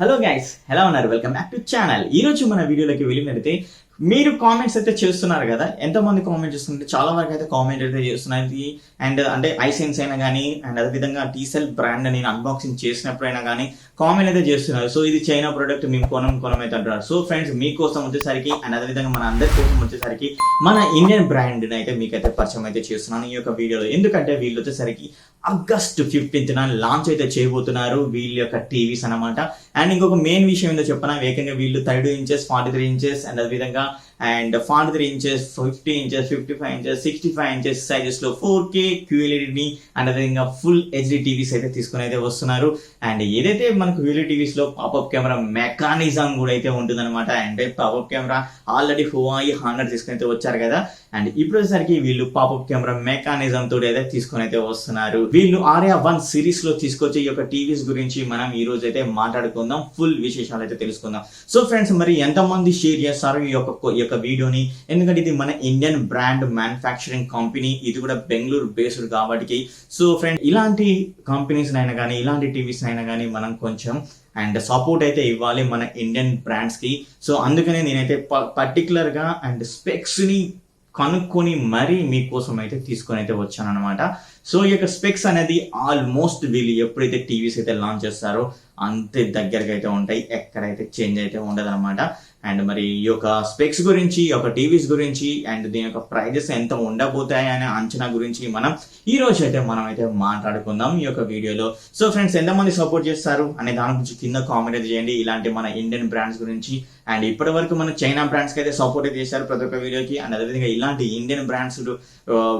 Hello guys, ఎలా ఉన్నారు? Welcome back to channel. ఈ రోజు మన వీడియోలోకి వెళ్ళినైతే మీరు కామెంట్స్ అయితే చేస్తున్నారు కదా, ఎంతమంది కామెంట్ చేస్తుంటే చాలా వరకు అయితే కామెంట్ అయితే చేస్తున్నది. అండ్ అంటే ఐసెన్స్ అయినా కానీ అండ్ అదేవిధంగా టీసెల్ బ్రాండ్ నేను అన్బాక్సింగ్ చేసినప్పుడైనా కానీ కామెంట్ అయితే చేస్తున్నారు. సో ఇది చైనా ప్రోడక్ట్, మేము కొనం అయితే అంటున్నారు. సో ఫ్రెండ్స్, మీకోసం వచ్చేసరికి అండ్ అదేవిధంగా మన అందరి కోసం వచ్చేసరికి మన ఇండియన్ బ్రాండ్ అయితే మీకైతే పరిచయం అయితే చేస్తున్నాను ఈ యొక్క వీడియోలో. ఎందుకంటే వీళ్ళు వచ్చేసరికి ఆగస్ట్ 15th లాంచ్ అయితే చేయబోతున్నారు వీళ్ళ యొక్క టీవీస్ అనమాట. అండ్ ఇంకొక మెయిన్ విషయం ఏంటో చెప్పనా, వేగంగా వీళ్ళు 32 ఇంచెస్ 43 ఇంచెస్ అండ్ అదేవిధంగా and 43 inches 50 inches 55 inches 65 inches sizes లో 4K QLED ని అండ్ అదేవిధంగా ఫుల్ హెచ్డి టీవీస్ అయితే తీసుకుని అయితే వస్తున్నారు. అండ్ ఏదైతే మనకు QLED టీవీస్ లో పాపప్ కెమెరా మెకానిజం కూడా అయితే ఉంటుందన్నమాట. అంటే పాపప్ కెమెరా ఆల్రెడీ హువాయి 100 తీసుకుని అయితే వచ్చారు కదా, అండ్ ఇప్పుడు వచ్చేసరికి వీళ్ళు పాపప్ కెమెరా మెకానిజం తోటి అయితే తీసుకుని అయితే వస్తున్నారు. వీళ్ళు ఆర్యా 1 సిరీస్ లో తీసుకొచ్చే ఈ యొక్క టీవీస్ గురించి మనం ఈ రోజు అయితే మాట్లాడుకుందాం, ఫుల్ విశేషాలు అయితే తెలుసుకుందాం. సో ఫ్రెండ్స్, మరి ఎంతమంది షేర్ చేస్తారు ఈ యొక్క వీడియోని, ఎందుకంటే ఇది మన ఇండియన్ బ్రాండ్ మ్యానుఫ్యాక్చరింగ్ కంపెనీ, ఇది కూడా బెంగళూరు బేస్డ్ కాబట్టి. సో ఫ్రెండ్, ఇలాంటి కంపెనీస్ అయినా కానీ ఇలాంటి టీవీస్ అయినా కానీ మనం కొంచెం అండ్ సపోర్ట్ అయితే ఇవ్వాలి మన ఇండియన్ బ్రాండ్స్ కి. సో అందుకనే నేనైతే పర్టికులర్ గా అండ్ స్పెక్స్ ని కనుక్కొని మరీ మీకోసం అయితే తీసుకొని అయితే వచ్చాను అనమాట. సో ఈ యొక్క స్పెక్స్ అనేది ఆల్మోస్ట్ వీళ్ళు ఎప్పుడైతే టీవీస్ అయితే లాంచ్ చేస్తారో అంతే దగ్గరగా అయితే ఉంటాయి, ఎక్కడైతే చేంజ్ అయితే ఉండదు అనమాట. అండ్ మరి ఈ యొక్క స్పెక్స్ గురించి, ఈ యొక్క టీవీస్ గురించి అండ్ దీని యొక్క ప్రైజెస్ ఎంత ఉండబోతాయి అనే అంచనా గురించి మనం ఈ రోజు అయితే మాట్లాడుకుందాం ఈ యొక్క వీడియోలో. సో ఫ్రెండ్స్, ఎంతమంది సపోర్ట్ చేస్తారు అనే దాని గురించి కింద కామెంట్ అయితే చేయండి, ఇలాంటి మన ఇండియన్ బ్రాండ్స్ గురించి. అండ్ ఇప్పటి వరకు మన చైనా బ్రాండ్స్కి అయితే సపోర్ట్ అయితే చేశారు ప్రతి ఒక్క వీడియోకి, అండ్ అదేవిధంగా ఇలాంటి ఇండియన్ బ్రాండ్స్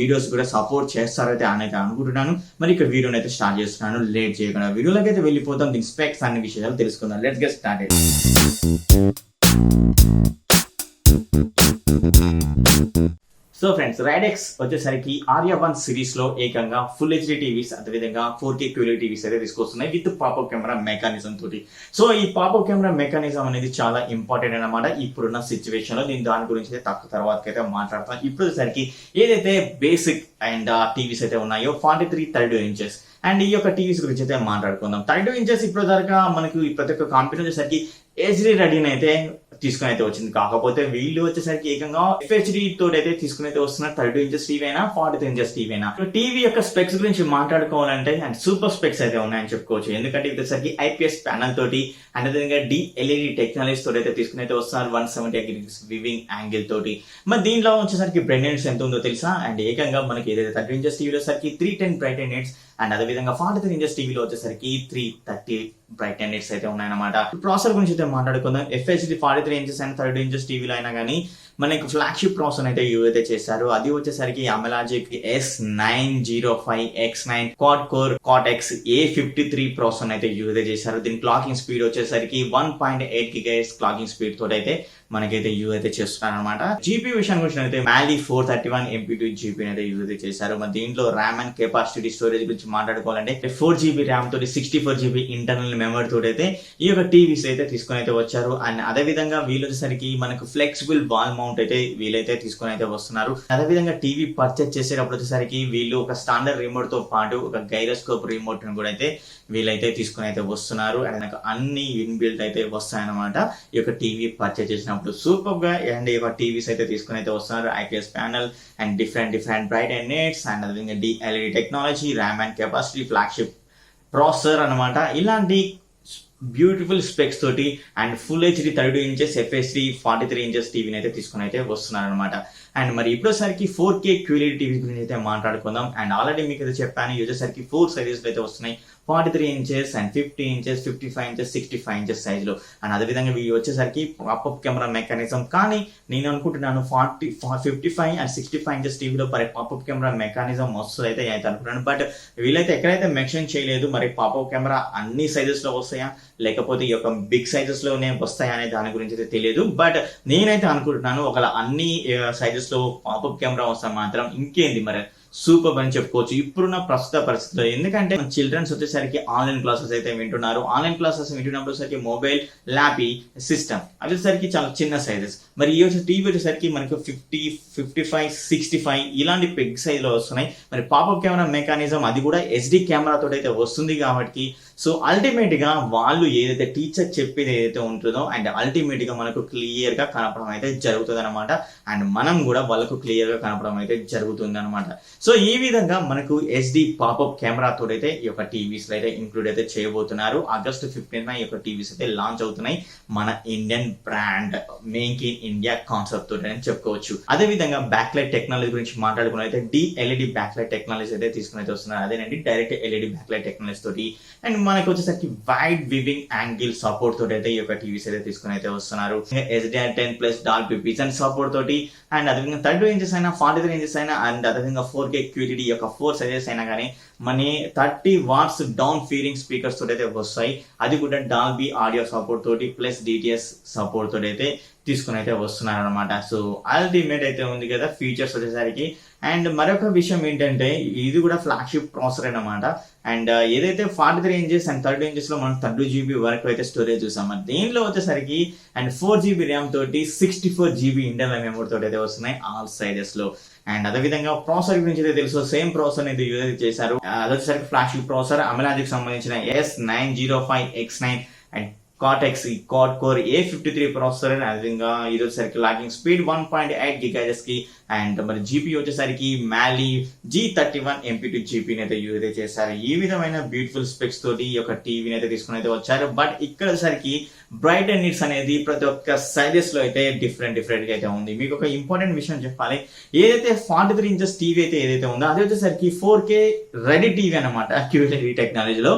వీడియోస్ కూడా సపోర్ట్ చేస్తారైతే అయితే అనుకుంటున్నాను. మరి ఇక్కడ వీడియోని అయితే స్టార్ట్ చేస్తున్నాను. లేట్ చేయకుండా వీడియోలోకి అయితే వెళ్ళిపోతాం, దీని స్పెక్స్ అన్ని విషయాలు తెలుసుకుందాం. Let's get started. So friends, రైడెక్స్ వచ్చేసరికి ఆర్యా 1 సిరీస్ లో ఏకంగా ఫుల్ హెచ్డి టీవీస్ అదేవిధంగా 4K QLED టీవీస్ అయితే తీసుకొస్తున్నాయి విత్ పాపప్ కెమెరా మెకానిజం తోటి. సో ఈ పాపప్ కెమెరా మెకానిజం అనేది చాలా ఇంపార్టెంట్ అనమాట ఇప్పుడున్న సిచ్యువేషన్ లో. నేను దాని గురించి అయితే తక్కువ తర్వాత అయితే మాట్లాడతాను. ఇప్పుడు వచ్చేసరికి ఏదైతే బేసిక్ అండ్ టీవీస్ అయితే ఉన్నాయో 43 32 ఇంచెస్ అండ్ ఈ యొక్క టీవీస్ గురించి అయితే మాట్లాడుకుందాం. 32 ఇంచెస్ ఇప్పుడు దాకా మనకు ప్రతి ఒక్క కంపెనీ వచ్చేసరికి హెచ్డి రెడీని అయితే తీసుకుని అయితే వచ్చింది. కాకపోతే వీళ్ళు వచ్చేసరికి ఏకంగా FHD తోటి అయితే తీసుకుని అయితే వస్తున్నారు. 32 ఇంచెస్ టీవీ అయినా 43 ఇంచెస్ టీవీ అయినా. టీవీ యొక్క స్పెక్స్ గురించి మాట్లాడుకోవాలంటే అండ్ సూపర్ స్పెక్స్ అయితే ఉన్నాయని చెప్పుకోవచ్చు. ఎందుకంటే ఇది వచ్చేసరికి IPS ప్యానల్ తోటి అండ్ అదేవిధంగా DLED టెక్నాలజీ తోటి అయితే తీసుకుని అయితే వస్తున్నారు 170 degrees వివింగ్ యాంగిల్ తోటి. మరి దీంట్లో వచ్చేసరికి బ్రైట్నెస్ ఎంత ఉందో తెలుసా? అండ్ ఏకంగా మనకి ఏదైతే 30 ఇంచెస్ టీవీలో వచ్చేసరికి 310 బ్రైట్ నిట్స్ అండ్ అదేవిధంగా 43 ఇంచెస్ టీవీలో వచ్చేసరికి 330 బ్రైట్ నిట్స్ అయితే ఉన్నాయన్నమాట. ప్రాసెసర్ గురించి అయితే మాట్లాడుకుందాం. FHD 43 ఇంచెస్ అండ్ 32 ఇంచెస్ టీవీలో అయినా కానీ మనకి ఫ్లాగ్షిప్ ప్రాసెసర్ అయితే యూజ్ అయితే చేశారు. అది వచ్చేసరికి అమెలాజిక్ S905X9 quad core cortex A53 processor అయితే యూజ్ అయితే చేశారు. దీని క్లాకింగ్ స్పీడ్ వచ్చేసరికి 1.8 GHz క్లాకింగ్ స్పీడ్ తోటి అయితే మనకైతే యూజ్ అయితే చేస్తున్నారు అనమాట. జీపీ విషయానికి వచ్చినట్లయితే Mali 431 MP2 జీపీ అయితే యూజ్ అయితే చేశారు. మరి దీంట్లో ర్యామ్ అండ్ కెపాసిటీ స్టోరేజ్ గురించి మాట్లాడుకోవాలంటే 4GB ర్యామ్ తోటి 64GB ఇంటర్నల్ మెమరీ తోటి అయితే ఈ యొక్క టీవీస్ అయితే తీసుకొని అయితే వచ్చారు. అండ్ అదే విధంగా వీళ్ళు వచ్చేసరికి మనకు ఫ్లెక్సిబుల్ వాల్ మౌంట్ అయితే వీళ్ళైతే తీసుకొని అయితే వస్తున్నారు. అదేవిధంగా టీవీ పర్చేస్ చేసేటప్పుడు వచ్చేసరికి వీళ్ళు ఒక స్టాండర్డ్ రిమోట్ తో పాటు ఒక గైరోస్కోప్ రిమోట్ ని కూడా అయితే వీళ్ళైతే తీసుకొని అయితే వస్తున్నారు. అండ్ నాకు అన్ని ఇన్బిల్ట్ అయితే వస్తాయన్నమాట ఈ యొక్క టీవీ పర్చేస్ చేసినప్పుడు. సూపర్ గా అండ్ ఈ యొక్క టీవీస్ అయితే తీసుకొని అయితే వస్తున్నారు. IPS panel and different bright and nits and అదేవిధంగా DLED technology, RAM and capacity, flagship processor అనమాట. ఇలాంటి బ్యూటిఫుల్ స్పెక్స్ తోటి and full HD 32 inches FHD 43 inches టీవీని అయితే తీసుకుని అయితే వస్తున్నారు అనమాట. అండ్ మరి ఇప్పుడోసరికి 4K QLED టీవీ గురించి అయితే మాట్లాడుకుందాం. అండ్ ఆల్రెడీ మీకు అయితే చెప్పాను, వచ్చేసరికి 4 సైజెస్ అయితే వస్తున్నాయి. 43 inches and 50 inches 55 inches 65 inches size లో. అండ్ అదేవిధంగా ఇవి వచ్చేసరికి పాపప్ కెమెరా మెకానిజం. కానీ నేను అనుకుంటున్నాను 55 అండ్ 65 ఇంచెస్ టీవీలో మరి పాపప్ కెమెరా మెకానిజం వస్తుంది అయితే అనుకుంటున్నాను. బట్ వీళ్ళైతే ఎక్కడైతే మెన్షన్ చేయలేదు మరి పాపప్ కెమెరా అన్ని సైజెస్ లో వస్తాయా లేకపోతే ఈ యొక్క బిగ్ సైజెస్ లోనే వస్తాయా అనే దాని గురించి అయితే తెలియదు. బట్ నేనైతే అనుకుంటున్నాను ఒకవేళ అన్ని సైజెస్ లో పాపప్ కెమెరా వస్తే మాత్రం ఇంకేంది మరి సూపర్ అని చెప్పుకోవచ్చు ఇప్పుడున్న ప్రస్తుత పరిస్థితిలో. ఎందుకంటే చిల్డ్రన్స్ వచ్చేసరికి ఆన్లైన్ క్లాసెస్ అయితే వింటున్నారు. ఆన్లైన్ క్లాసెస్ వింటున్నప్పుడు సరికి మొబైల్, ల్యాపీ, సిస్టమ్ వచ్చేసరికి చాలా చిన్న సైజెస్. మరి ఈ టీవీ వచ్చేసరికి మనకు 50, 55, 65 ఇలాంటి బిగ్ సైజ్ లో వస్తున్నాయి. మరి పాపప్ కెమెరా మెకానిజం అది కూడా SD కెమెరా తోటి అయితే వస్తుంది కాబట్టి సో అల్టిమేట్ గా వాళ్ళు ఏదైతే టీచర్ చెప్పేది ఏదైతే ఉంటుందో అండ్ అల్టిమేట్ గా మనకు క్లియర్ గా కనపడడం అయితే జరుగుతుంది అనమాట. అండ్ మనం కూడా వాళ్ళకు క్లియర్ గా కనపడడం అయితే జరుగుతుంది అనమాట. సో ఈ విధంగా మనకు HD పాపప్ కెమెరా తోడైతే ఈ యొక్క టీవీస్ అయితే ఇంక్లూడ్ అయితే చేయబోతున్నారు. August 15th ఈ యొక్క టీవీస్ అయితే లాంచ్ అవుతున్నాయి. మన Indian brand make in India concept తోటి అని చెప్పుకోవచ్చు. అదే విధంగా బ్యాక్లైట్ టెక్నాలజీ గురించి మాట్లాడుకున్నైతే DLED బ్యాక్లైట్ టెక్నాలజీ అయితే తీసుకుని అయితే వస్తున్నారు. అదేనండి డైరెక్ట్ LED బ్యాక్లైట్ టెక్నాలజీ తోటి. అండ్ మనకు వచ్చేసరికి వైడ్ వివింగ్ యాంగిల్ సపోర్ట్ తోటి అయితే ఈ యొక్క టీవీస్ అయితే తీసుకుని అయితే వస్తున్నారు. HDR10+ డాల్బీ విజన్ సపోర్ట్ తోటి అండ్ అదేవిధంగా 32 ఇంచెస్ అయినా 43 ఇంచెస్ అయినా అండ్ అదేవిధంగా 4K QLED యొక్క 4 సైజెస్ అయినా కానీ మన 30 watts డౌన్ ఫీరింగ్ స్పీకర్స్ తోటి అయితే వస్తాయి. అది కూడా డాల్బీ ఆడియో సపోర్ట్ తోటి ప్లస్ DTS సపోర్ట్ తోటి అయితే తీసుకుని అయితే వస్తున్నారు అనమాట. సో అల్టిమేట్ అయితే ఉంది కదా ఫీచర్స్ వచ్చేసరికి. అండ్ మరొక విషయం ఏంటంటే ఇది కూడా ఫ్లాగ్షిప్ ప్రాసెసర్ అన్నమాట. అండ్ ఏదైతే 43 ఇంచెస్ అండ్ 32 ఇంచెస్ లో మనం 32 GB వరకు అయితే స్టోరేజ్ చూసాం. దీనిలో వచ్చేసరికి అండ్ 4 GB ర్యామ్ తోటి 64 GB ఇంటర్నల్ మెమరీ తోటి అయితే వస్తున్నాయి ఆల్ సైజెస్ లో. అండ్ అదే విధంగా ప్రాసెసర్ గురించి అయితే తెలుసు, సేమ్ ప్రాసెసర్ అయితే యూజ్ చేశారు. అది వచ్చేసరికి ఫ్లాగ్షిప్ ప్రాసెసర్ AMOLED కి సంబంధించిన S905X9 and Cortex quad core A53 processor. అదేవిధంగా ఇది వచ్చేసరికి లాగింగ్ స్పీడ్ 1.8 GHz కి అండ్ మరి GPU వచ్చేసరికి Mali G31 MP2 GPU అయితే యూజ్ అయితే చేశారు. ఈ విధమైన బ్యూటిఫుల్ స్పెక్స్ తోటి ఈ యొక్క టీవీని అయితే తీసుకుని అయితే వచ్చారు. బట్ ఇక్కడ వచ్చేసరికి బ్రైట్ అండ్ నిట్స్ అనేది ప్రతి ఒక్క సైజెస్ లో అయితే డిఫరెంట్ గా అయితే ఉంది. మీకు ఒక ఇంపార్టెంట్ విషయం చెప్పాలి, ఏదైతే 43 ఇంచెస్ టీవీ అయితే ఏదైతే ఉందో అది వచ్చేసరికి 4K రెడీ టీవీ అనమాట QLED టెక్నాలజీలో.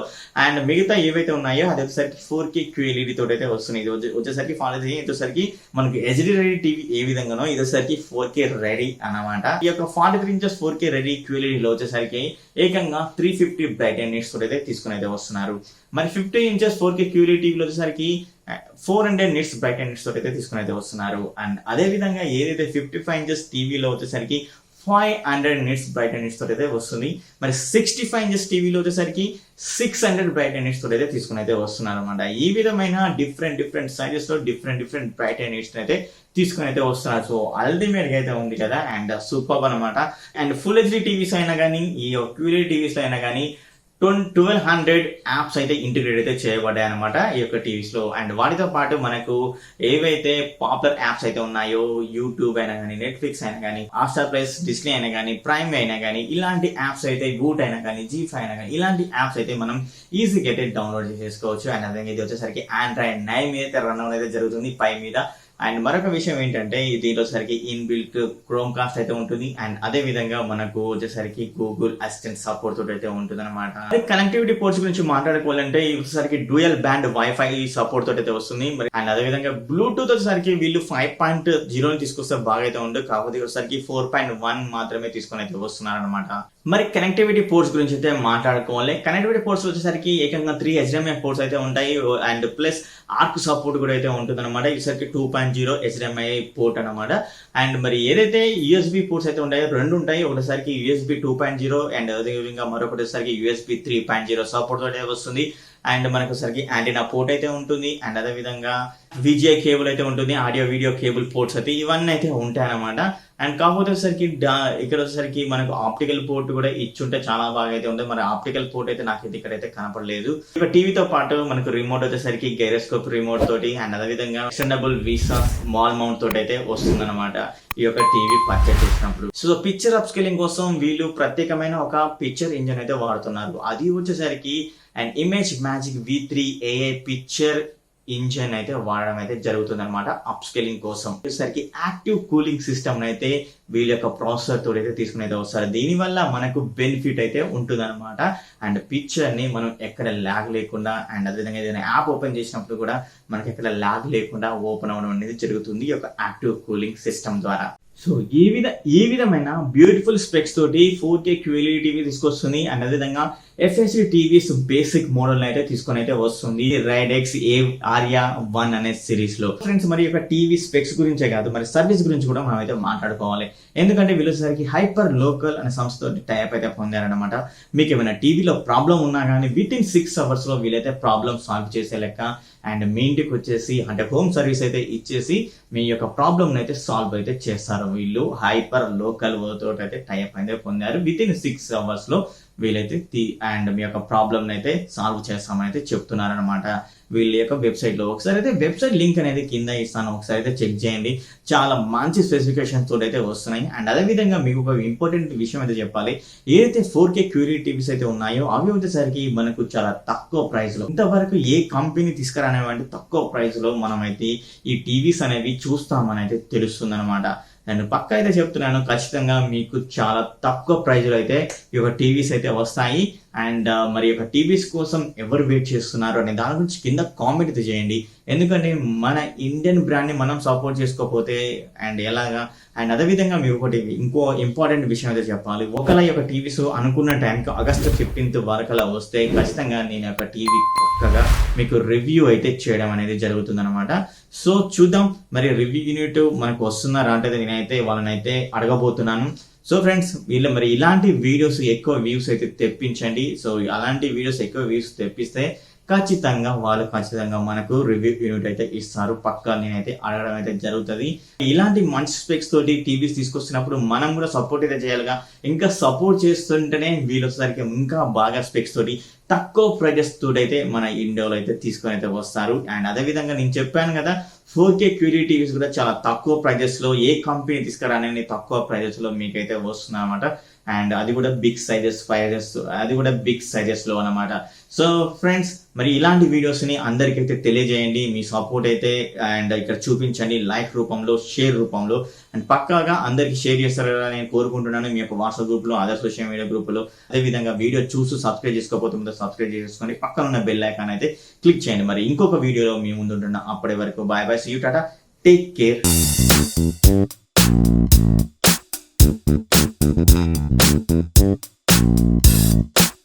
అండ్ మిగతా ఏవైతే ఉన్నాయో అది వచ్చేసరికి 4K QLED తోటి అయితే వస్తున్నాయి. ఇది వచ్చేసరికి 43 వచ్చేసరికి మనకి HD రెడీ టీవీ ఏ విధంగానో ఇది వచ్చేసరికి 4K రెడీ అనమాట. ఈ యొక్క 43 ఇంచెస్ 4K రెడీ QLED లో వచ్చేసరికి ఏకంగా 350 బ్రైట్ అండ్ నిట్స్ తోటి అయితే తీసుకుని అయితే వస్తున్నారు. మరి 50 ఇంచెస్ 4K QLED టీవీలో వచ్చేసరికి 400 నిట్స్ బ్రైట్ అండ్ నిట్స్ తోటి అయితే తీసుకుని అయితే వస్తున్నారు. అండ్ అదే విధంగా ఏదైతే 55 ఇంచెస్ టీవీలో వచ్చేసరికి 500 నిట్స్ బ్రైట్ అండ్ నిట్స్ తోటి అయితే వస్తుంది. మరి 65 ఇంచెస్ టీవీలో వచ్చేసరికి 600 బ్రైట్ అండ్ నిట్స్ తోటి అయితే తీసుకుని అయితే వస్తున్నారు అనమాట. ఈ విధమైన డిఫరెంట్ సైజెస్ లో డిఫరెంట్ బ్రైట్ అండ్ నిట్స్ అయితే తీసుకుని అయితే వస్తున్నారు. సో అల్టిమేట్ గా అయితే ఉంది కదా అండ్ సూపర్ అనమాట. అండ్ ఫుల్ HD టీవీస్ అయినా కానీ ఈ QLED టీవీస్ అయినా కానీ 1200 యాప్స్ అయితే ఇంటిగ్రేట్ అయితే చేయబడ్డాయి అనమాట ఈ యొక్క టీవీస్ లో. అండ్ వాటితో పాటు మనకు ఏవైతే పాపులర్ యాప్స్ అయితే ఉన్నాయో యూట్యూబ్ అయినా కానీ, నెట్ఫ్లిక్స్ అయినా కానీ, హాట్‌స్టార్ ప్లస్, డిస్నీ అయినా కానీ, ప్రైమ్ అయినా కానీ, ఇలాంటి యాప్స్ అయితే వూట్ అయినా కానీ, G5 అయినా కానీ ఇలాంటి యాప్స్ అయితే మనం ఈజీగా అయితే డౌన్లోడ్ చేసుకోవచ్చు. అండ్ అదే ఇది వచ్చేసరికి Android 9 మీద అయితే రన్ అయితే జరుగుతుంది పై మీద. అండ్ మరొక విషయం ఏంటంటే దీంట్లో సరికి ఇన్బిల్ట్ క్రోమ్ కాస్ట్ అయితే ఉంటుంది. అండ్ అదే విధంగా మనకు వచ్చేసరికి గూగుల్ అసిస్టెంట్ సపోర్ట్ తోటి అయితే ఉంటుంది అనమాట. కనెక్టివిటీ పోర్ట్స్ గురించి మాట్లాడుకోవాలంటే వచ్చేసరికి డ్యూయల్ బ్యాండ్ వైఫై సపోర్ట్ తోటి అయితే వస్తుంది. మరి అండ్ అదే విధంగా బ్లూటూత్ వచ్చేసరికి వీళ్ళు 5.0 తీసుకొస్తే బాగా అయితే ఉండదు, కాకపోతే వచ్చేసరికి 4.1 మాత్రమే తీసుకొని అయితే వస్తున్నారు అనమాట. మరి కనెక్టివిటీ పోర్ట్స్ గురించి అయితే మాట్లాడుకోవాలి. కనెక్టివిటీ పోర్ట్స్ వచ్చేసరికి ఏకంగా 3 HDMI పోర్ట్స్ అయితే ఉంటాయి అండ్ ప్లస్ ఆర్క్ సపోర్ట్ కూడా అయితే ఉంటుంది అనమాట. ఈసారికి 2.0 HDMI పోర్ట్ అనమాట. అండ్ మరి ఏదైతే USB పోర్ట్స్ అయితే ఉంటాయో 2 ఉంటాయి. ఒకటిసారికి USB 2.0 అండ్ అదేవిధంగా మరొకటిసారికి USB 3.0 సపోర్ట్ తోటి వస్తుంది. అండ్ మనకు సరికి యాంటీనా పోర్ట్ అయితే ఉంటుంది. అండ్ అదే విధంగా VGA కేబుల్ అయితే ఉంటుంది, ఆడియో వీడియో కేబుల్ పోర్ట్స్ అయితే ఇవన్నీ అయితే ఉంటాయి అనమాట. అండ్ కాకపోతే వచ్చేసరికి ఇక్కడ వచ్చేసరికి మనకు ఆప్టికల్ పోర్ట్ కూడా ఇచ్చుంటే చాలా బాగా అయితే ఉంది. మరి ఆప్టికల్ పోర్ట్ అయితే నాకైతే ఇక్కడైతే కనపడలేదు. ఇక టీవీతో పాటు మనకు రిమోట్ వచ్చేసరికి గైరోస్కోప్ రిమోట్ తోటి అండ్ అదే విధంగా ఎక్స్టెండబుల్ వీసా స్మాల్ మౌంట్ తోటి అయితే వస్తుంది అనమాట ఈ యొక్క టీవీ పర్చేస్ చేసినప్పుడు. సో పిక్చర్ అప్స్కేలింగ్ కోసం వీళ్ళు ప్రత్యేకమైన ఒక పిక్చర్ ఇంజిన్ అయితే వాడుతున్నారు. అది వచ్చేసరికి and image magic V3 AI picture engine అయితే వాడడం అయితే జరుగుతుంది అనమాట అప్స్కేలింగ్ కోసం. వచ్చేసరికి యాక్టివ్ కూలింగ్ సిస్టమ్ అయితే వీళ్ళ యొక్క ప్రాసెసర్ తోటి అయితే తీసుకుని అయితే వస్తారు. దీనివల్ల మనకు బెనిఫిట్ అయితే ఉంటుంది అనమాట. అండ్ పిక్చర్ ని మనం ఎక్కడ ల్యాగ్ లేకుండా అండ్ అదేవిధంగా ఏదైనా యాప్ ఓపెన్ చేసినప్పుడు కూడా మనకి ఎక్కడ ల్యాగ్ లేకుండా ఓపెన్ అవ్వడం అనేది జరుగుతుంది ఈ యొక్క యాక్టివ్ కూలింగ్ సిస్టమ్ ద్వారా. సో ఈ విధమైన బ్యూటిఫుల్ స్పెక్స్ తోటి 4K QLED టీవీ తీసుకొస్తుంది. అండ్ అదేవిధంగా FHD టీవీస్ బేసిక్ మోడల్ అయితే తీసుకొని అయితే వస్తుంది Ridaex Arya 1 అనే సిరీస్ లో. ఫ్రెండ్స్ మరి యొక్క టీవీ స్పెక్స్ గురించే కాదు మరి సర్వీస్ గురించి కూడా మనం అయితే మాట్లాడుకోవాలి. ఎందుకంటే వీళ్ళకి హైపర్ లోకల్ అనే సంస్థతో టైప్ అయితే పొందారనమాట. మీకు ఏమైనా టీవీలో ప్రాబ్లం ఉన్నా కానీ విత్ ఇన్ 6 hours లో వీళ్ళైతే ప్రాబ్లమ్ సాల్వ్ చేసే లెక్క అండ్ మీ ఇంటికి వచ్చేసి అంటే హోమ్ సర్వీస్ అయితే ఇచ్చేసి మీ యొక్క ప్రాబ్లమ్ అయితే సాల్వ్ అయితే చేస్తారు. వీళ్ళు హైపర్ లోకల్ తోటి అయితే టైప్ అయితే పొందారు. విత్ ఇన్ 6 hours లో వీళ్ళైతే అండ్ మీ యొక్క ప్రాబ్లమ్ అయితే సాల్వ్ చేస్తామని అయితే చెప్తున్నారనమాట వీళ్ళ యొక్క వెబ్సైట్ లో. ఒకసారి అయితే వెబ్సైట్ లింక్ అనేది కింద ఇస్తాను, ఒకసారి అయితే చెక్ చేయండి. చాలా మంచి స్పెసిఫికేషన్ తోటి అయితే వస్తున్నాయి. అండ్ అదే విధంగా మీకు ఒక ఇంపార్టెంట్ విషయం అయితే చెప్పాలి, ఏదైతే 4K QLED టీవీస్ అయితే ఉన్నాయో అవి వచ్చేసరికి మనకు చాలా తక్కువ ప్రైస్ లో, ఇంతవరకు ఏ కంపెనీ తీసుకురానివ్వండి తక్కువ ప్రైస్ లో మనమైతే ఈ టీవీస్ అనేవి చూస్తామని అయితే తెలుస్తుంది అనమాట. నేను పక్క అయితే చెప్తున్నాను, ఖచ్చితంగా మీకు చాలా తక్కువ ప్రైజ్లో అయితే ఈ యొక్క టీవీస్ అయితే వస్తాయి. అండ్ మరి యొక్క టీవీస్ కోసం ఎవరు వెయిట్ చేస్తున్నారు అనే దాని గురించి కింద కామెంట్ అయితే చేయండి. ఎందుకంటే మన ఇండియన్ బ్రాండ్ని మనం సపోర్ట్ చేసుకోకపోతే అండ్ ఎలాగా. అండ్ అదేవిధంగా మీకు ఒకటి ఇంకో ఇంపార్టెంట్ విషయం అయితే చెప్పాలి, ఒకవేళ ఈ యొక్క టీవీస్ అనుకున్న టైంకి ఆగస్టు 15th వరకు అలా వస్తే ఖచ్చితంగా నేను యొక్క టీవీ పక్కగా మీకు రివ్యూ అయితే చేయడం అనేది జరుగుతుంది అనమాట. సో చూద్దాం మరి రివ్యూ యూనిట్ మనకు వస్తున్నారా అంటే నేనైతే వాళ్ళనైతే అడగబోతున్నాను. సో ఫ్రెండ్స్ వీళ్ళు మరి ఇలాంటి వీడియోస్ ఎక్కువ వ్యూస్ అయితే తెప్పించండి. సో అలాంటి వీడియోస్ ఎక్కువ వ్యూస్ తెప్పిస్తే ఖచ్చితంగా మనకు రివ్యూ యూనిట్ అయితే ఇస్తారు, పక్కా నేనైతే అడగడం అయితే జరుగుతుంది. ఇలాంటి మంచి స్పెక్స్ తోటి టీవీస్ తీసుకొస్తున్నప్పుడు మనం కూడా సపోర్ట్ అయితే చేయాలిగా. ఇంకా సపోర్ట్ చేస్తుంటేనే వీళ్ళు వచ్చేసరికి ఇంకా బాగా స్పెక్స్ తోటి తక్కువ ప్రైజెస్ తోటి అయితే మన ఇండియాలో అయితే తీసుకొని అయితే వస్తారు. అండ్ అదే విధంగా నేను చెప్పాను కదా 4K QLED టీవీస్ కూడా చాలా తక్కువ ప్రైజెస్ లో, ఏ కంపెనీ తీసుకురాని తక్కువ ప్రైజెస్ లో మీకైతే వస్తుంది అనమాట. అండ్ అది కూడా బిగ్ సైజెస్ అది కూడా బిగ్ సైజెస్ లో అనమాట. సో ఫ్రెండ్స్ మరి ఇలాంటి వీడియోస్ ని అందరికైతే తెలియజేయండి, మీ సపోర్ట్ అయితే అండ్ ఇక్కడ చూపించండి లైక్ రూపంలో, షేర్ రూపంలో. అండ్ పక్కాగా అందరికి షేర్ చేస్తారని నేను కోరుకుంటున్నాను, మీ యొక్క వాట్సాప్ గ్రూప్ లో, అదర్ సోషల్ మీడియా గ్రూప్ లో. అదే విధంగా వీడియో చూసి సబ్స్క్రైబ్ చేసుకోకపోతే సబ్స్క్రైబ్ చేసుకోండి, పక్కన ఉన్న బెల్ ఐకాన్ అయితే క్లిక్ చేయండి. మరి ఇంకొక వీడియోలో మీ ముందు ఉంటున్నా, అప్పటి వరకు bye bye, see you, tata, take care. Thank you.